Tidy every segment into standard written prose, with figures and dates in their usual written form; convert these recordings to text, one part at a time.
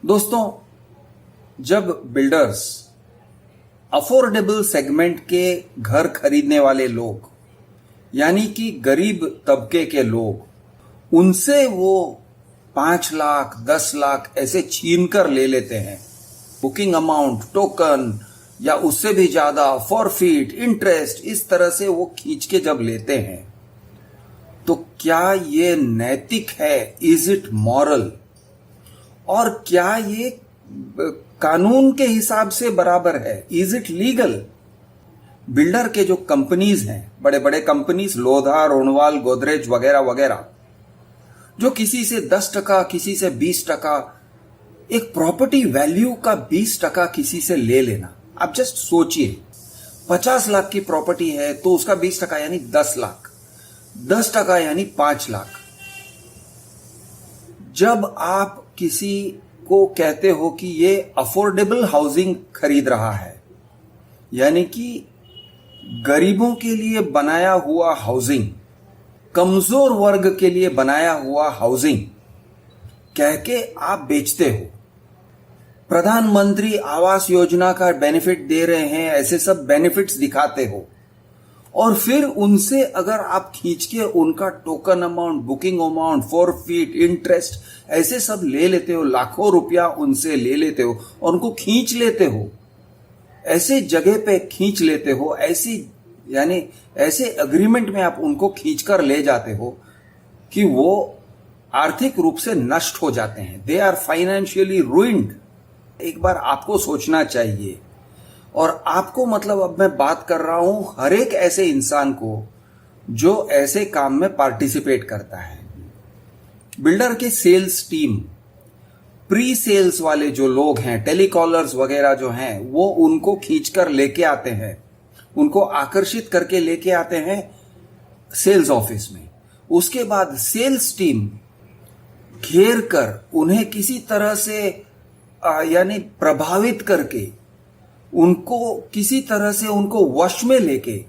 दोस्तों, जब builders affordable segment के घर खरीदने वाले लोग यानी कि गरीब तबके के लोग उनसे वो 5 लाख 10 लाख ऐसे छीन कर ले लेते हैं, बुकिंग अमाउंट, टोकन या उससे भी ज्यादा, फॉरफिट, इंटरेस्ट, इस तरह से वो खींच के जब लेते हैं तो क्या ये नैतिक है? Is it moral? और क्या ये कानून के हिसाब से बराबर है? Is it legal? बिल्डर के जो कंपनीज हैं, बड़े बड़े कंपनीज, लोधा, रोणवाल, गोदरेज वगैरह वगैरह, जो किसी से 10%, किसी से 20%, एक प्रॉपर्टी वैल्यू का 20% किसी से ले लेना। आप जस्ट सोचिए, 50 लाख की प्रॉपर्टी है तो उसका 20% यानी 10 लाख, 10% यानी 5 लाख। जब आप किसी को कहते हो कि ये अफोर्डेबल हाउसिंग खरीद रहा है, यानी कि गरीबों के लिए बनाया हुआ हाउसिंग, कमजोर वर्ग के लिए बनाया हुआ हाउसिंग कह के आप बेचते हो, प्रधानमंत्री आवास योजना का बेनिफिट दे रहे हैं, ऐसे सब बेनिफिट्स दिखाते हो, और फिर उनसे अगर आप खींच के उनका token amount, booking amount, forfeit, interest ऐसे सब ले लेते हो, लाखों रुपया उनसे ले लेते हो और उनको खींच लेते हो, ऐसे जगह पे खींच लेते हो, ऐसी यानी ऐसे एग्रीमेंट में आप उनको खींच कर ले जाते हो कि वो आर्थिक रूप से नष्ट हो जाते हैं। They are financially ruined. एक बार आपको सोचना चाहिए, और आपको मतलब अब मैं बात कर रहा हूं हर एक ऐसे इंसान को जो ऐसे काम में पार्टिसिपेट करता है। बिल्डर के सेल्स टीम, प्री सेल्स वाले जो लोग हैं, टेलीकॉलर्स वगैरह जो हैं, वो उनको खींचकर लेके आते हैं, उनको आकर्षित करके लेके आते हैं सेल्स ऑफिस में। उसके बाद सेल्स टीम घेर कर उन्हें किसी तरह से यानी प्रभावित करके उनको किसी तरह से उनको वश में लेके,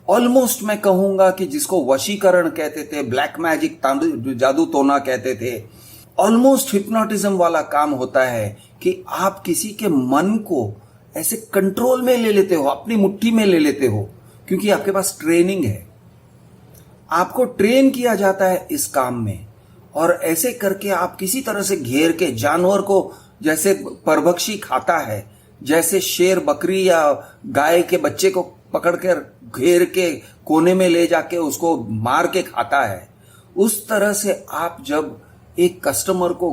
ऑलमोस्ट मैं कहूंगा कि जिसको वशीकरण कहते थे, ब्लैक मैजिक, जादू टोना कहते थे, ऑलमोस्ट हिप्नोटिज्म वाला काम होता है कि आप किसी के मन को ऐसे कंट्रोल में ले लेते हो, अपनी मुट्ठी में ले लेते हो, क्योंकि आपके पास ट्रेनिंग है, आपको ट्रेन किया जाता है इस काम में, और ऐसे करके आप किसी तरह से घेर के, जानवर को जैसे परभक्षी खाता है, जैसे शेर बकरी या गाय के बच्चे को पकड़कर घेर के कोने में ले जाके उसको मार के खाता है, उस तरह से आप जब एक कस्टमर को